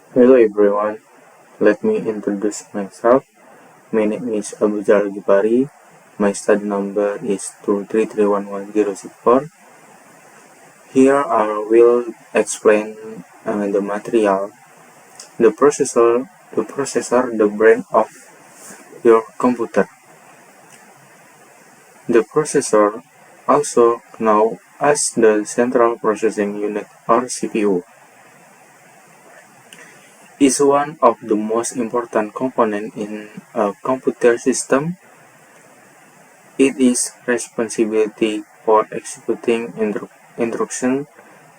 Hello everyone, let me introduce myself. My name is Abu Jalal Gipari. My study number is 2331164. Here I will explain the material, the processor, the brain of your computer. The processor, also known as the Central Processing Unit or CPU, is one of the most important components in a computer system. It is responsibility for executing instructions,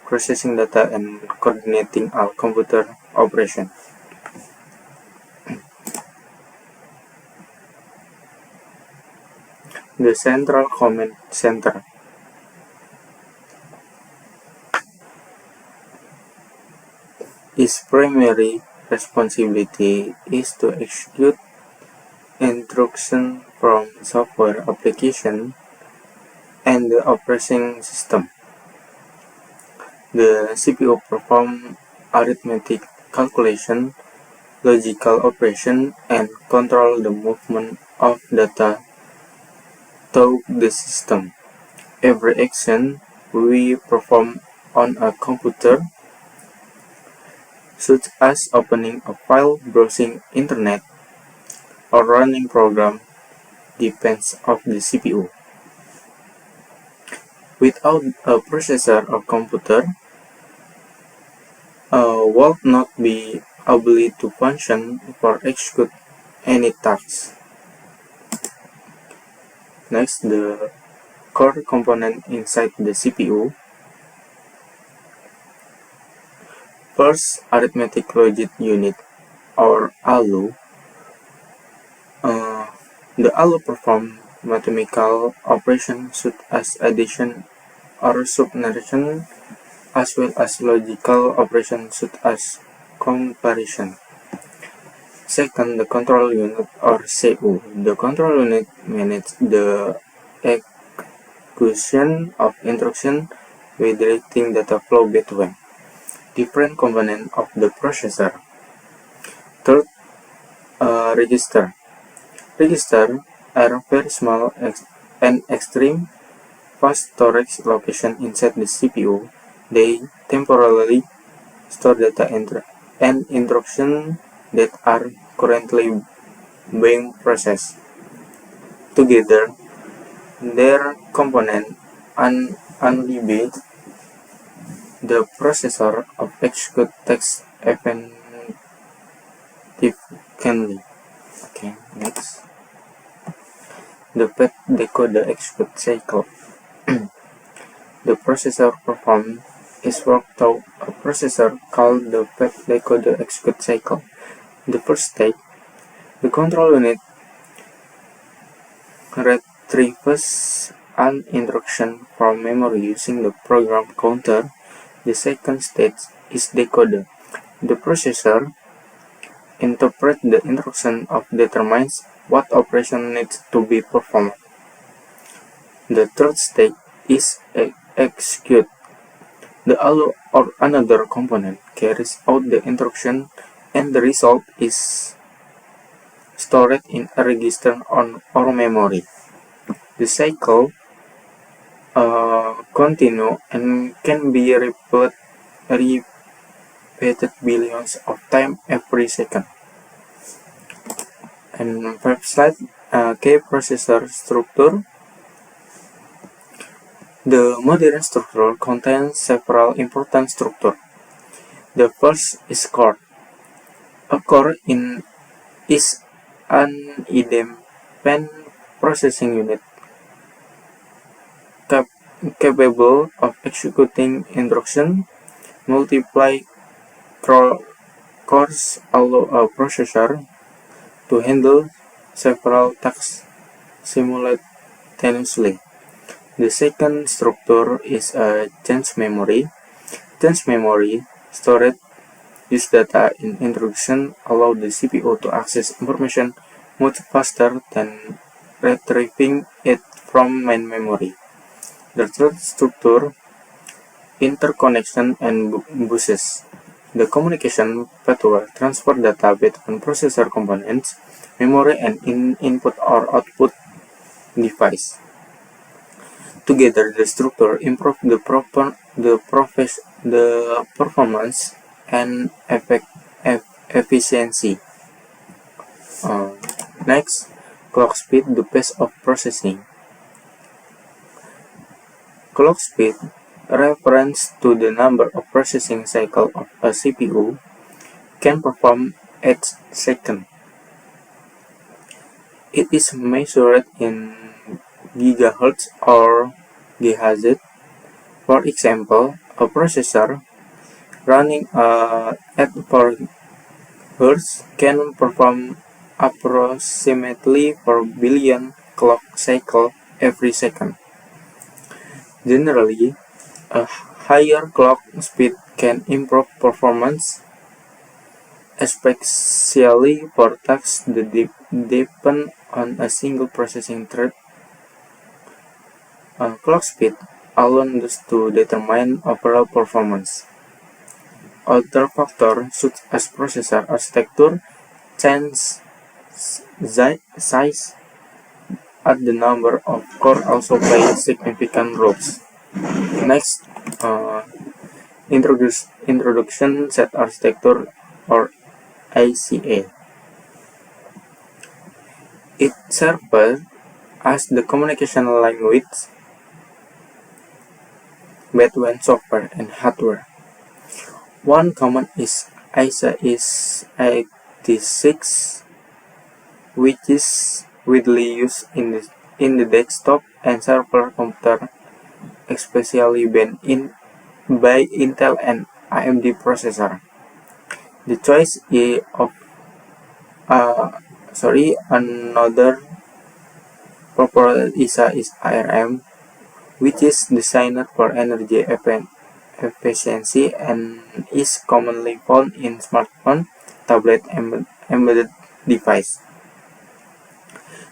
processing data, and coordinating all computer operations. The Central Command Center. Its primary responsibility is to execute instructions from software application and the operating system. The CPU performs arithmetic calculation, logical operation, and control the movement of data through the system. Every action we perform on a computer, such as opening a file, browsing internet, or running program, depends on the CPU. Without a processor or computer, would not be able to function or execute any task. Next, the core component inside the CPU. First, arithmetic logic unit or ALU. The ALU performs mathematical operations such as addition or subtraction, as well as logical operations such as comparison. Second, the control unit or CU. The control unit manages the execution of instructions by directing data flow between different components of the processor. Third, register. Registers are very small and extreme fast storage location inside the CPU. They temporarily store data and instructions that are currently being processed. Together, their component unlabeled, the processor of execute text efficiently. Okay, next. The PET decoder execute cycle. The processor performs its work through a processor called the PET decoder execute cycle. The first stage, the control unit retrieves an instruction from memory using the program counter. The second stage is decoder. The processor interprets the instruction and determines what operation needs to be performed. The third stage is execute. The ALU or another component carries out the instruction and the result is stored in a register or memory. The cycle continue and can be repeated billions of times every second. And first slide, key processor structure. The modern structure contains several important structures. The first is core. A core is an independent processing unit capable of executing instructions. Multiple cores allow a processor to handle several tasks simultaneously. The second structure is a dense memory. Dense memory storage use data in instruction allow the CPU to access information much faster than retrieving it from main memory. The third structure, interconnection and buses. The communication pathway transfer data between processor components, memory, and input or output device. Together, the structure improve the performance and efficiency. Next, clock speed, the pace of processing. Clock speed reference to the number of processing cycles of a CPU can perform each second. It is measured in gigahertz or GHz. For example, a processor running at 4 Hz can perform approximately 4 billion clock cycles every second. Generally, a higher clock speed can improve performance, especially for tasks that depend on a single processing thread. Clock speed alone does to determine overall performance. Other factors such as processor architecture, change size, and the number of cores also play significant roles. Next, introduction set architecture or ICA. It serves as the communication language between software and hardware. One common is ISA is 86, which is widely used in the desktop and server computer, especially by Intel and AMD processor. The choice of another popular ISA is ARM, which is designed for energy efficiency and is commonly found in smartphone, tablet, and embedded device.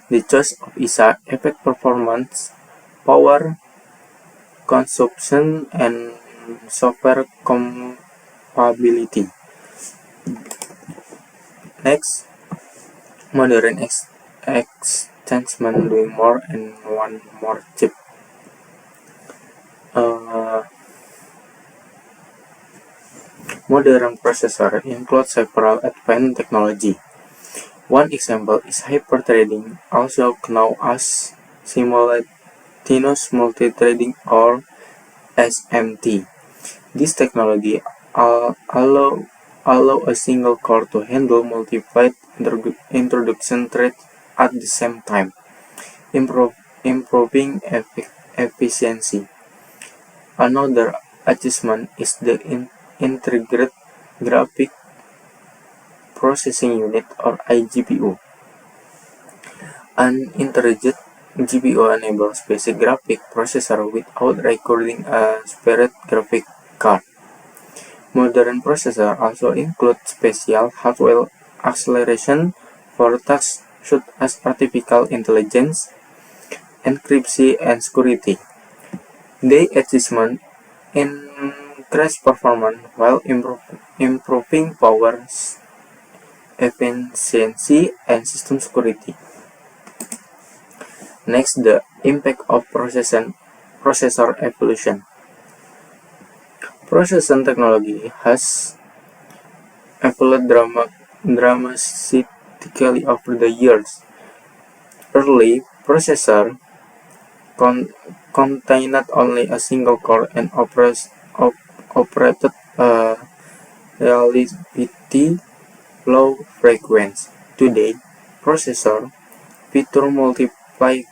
The choice of ISA affects performance, power consumption, and software compatibility. Next, modern extension doing more and one more chip. Modern processor include several advanced technology. One example is hyperthreading, also known as simultaneous multithreading or SMT. This technology allow a single core to handle multiple introduction threads at the same time, improving efficiency. Another achievement is the Integrated Graphic Processing Unit or IGPU. An integrated GPU enables basic graphic processor without requiring a separate graphic card. Modern processors also include special hardware acceleration for tasks such as artificial intelligence, encryption, and security. The achievement increase performance while improving power efficiency and system security. Next, the impact of processor evolution. Processor technology has evolved dramatically over the years. Early processor contained only a single core and operated relatively low frequency. Today, processor feature multiple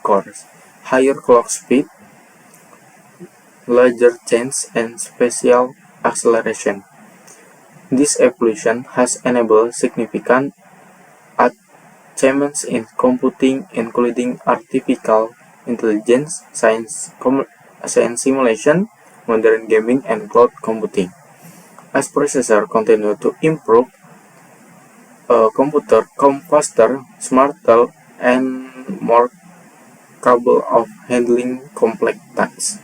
cores, higher clock speed, larger chains, and special acceleration. This evolution has enabled significant achievements in computing, including artificial intelligence, science simulation, modern gaming, and cloud computing. As processors continue to improve, computer become faster, smarter, and more capable of handling complex tasks.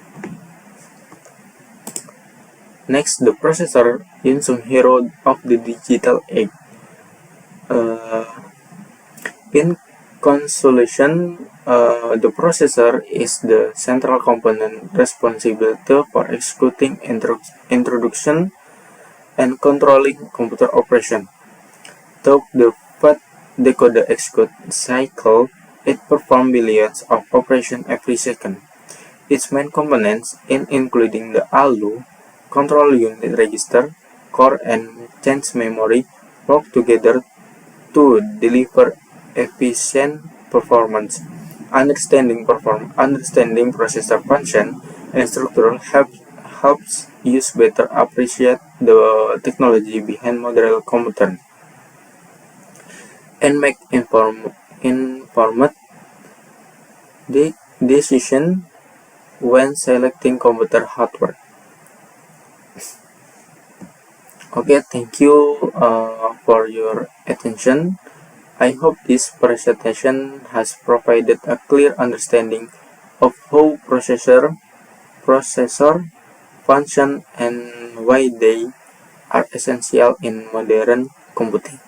Next, the processor unsung hero of the digital age. In conclusion, the processor is the central component responsible for executing introduction and controlling computer operation. Through the fast decoder execute cycle, it performs billions of operations every second. Its main components, including the ALU, control unit register, core and change memory, work together to deliver efficient performance. Understanding processor function and structure helps use better appreciate the technology behind modern computer and make informed decision when selecting computer hardware. Okay, thank you for your attention. I hope this presentation has provided a clear understanding of how processor function and why they are essential in modern computing.